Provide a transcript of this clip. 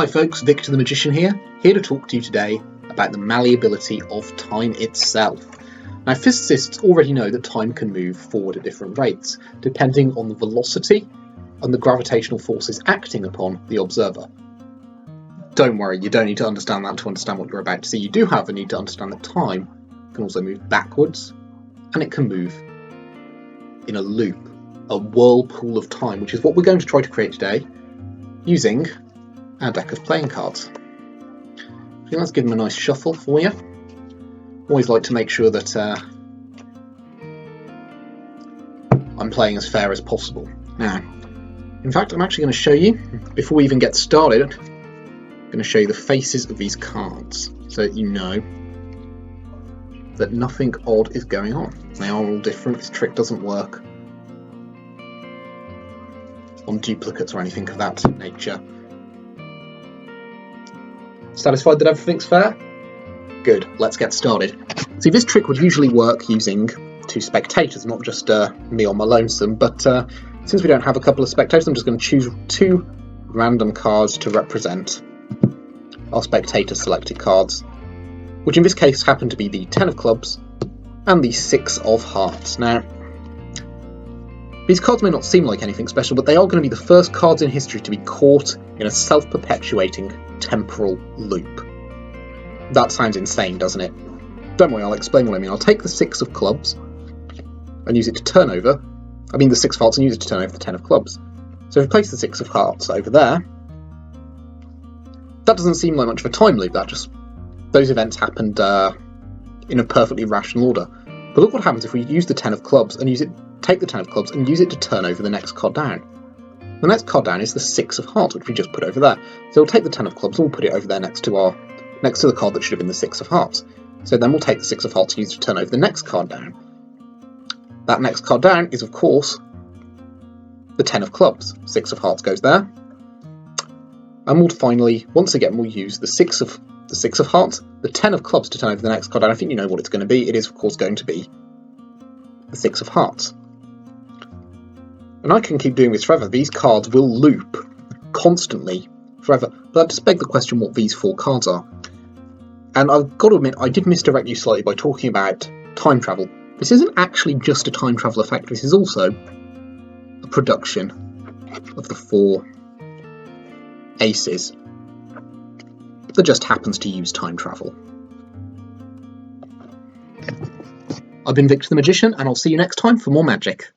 Hi folks, Victor the Magician here to talk to you today about the malleability of time itself. Now, physicists already know that time can move forward at different rates, depending on the velocity and the gravitational forces acting upon the observer. Don't worry, you don't need to understand that to understand what you're about to see. You do, however, need to understand that time can also move backwards, and it can move in a loop, a whirlpool of time, which is what we're going to try to create today using our deck of playing cards. So let's give them a nice shuffle for you. Always like to make sure that I'm playing as fair as possible. Now, in fact, I'm actually going to show you, before we even get started, I'm going to show you the faces of these cards so that you know that nothing odd is going on. They are all different. This trick doesn't work on duplicates or anything of that nature. Satisfied that everything's fair? Good, let's get started. See, this trick would usually work using two spectators, not just me on my lonesome, but since we don't have a couple of spectators, I'm just going to choose two random cards to represent our spectator selected cards, which in this case happen to be the 10 of clubs and the 6 of hearts. Now, these cards may not seem like anything special, but they are going to be the first cards in history to be caught in a self-perpetuating temporal loop. That sounds insane, doesn't it? Don't worry, I'll explain what I mean. I'll take the 6 of clubs and use it to turn over. I mean the 6 of hearts and use it to turn over the 10 of clubs. So if we place the 6 of hearts over there, that doesn't seem like much of a time loop. Those events happened in a perfectly rational order. But look what happens if we use the 10 of clubs and take the 10 of clubs and use it to turn over the next card down. The next card down is the 6 of hearts, which we just put over there. So we'll take the 10 of clubs and we'll put it over there next to the card that should have been the 6 of hearts. So then we'll take the 6 of hearts and use it to turn over the next card down. That next card down is, of course, the 10 of clubs. 6 of hearts goes there. And we'll finally, once again, we'll use the 6 of hearts, the 10 of clubs to turn over the next card down. I think you know what it's going to be. It is, of course, going to be the 6 of hearts. And I can keep doing this forever. These cards will loop constantly forever. But that just begs the question what these 4 cards are. And I've got to admit, I did misdirect you slightly by talking about time travel. This isn't actually just a time travel effect. This is also a production of the 4 aces that just happens to use time travel. I've been Victor the Magician, and I'll see you next time for more magic.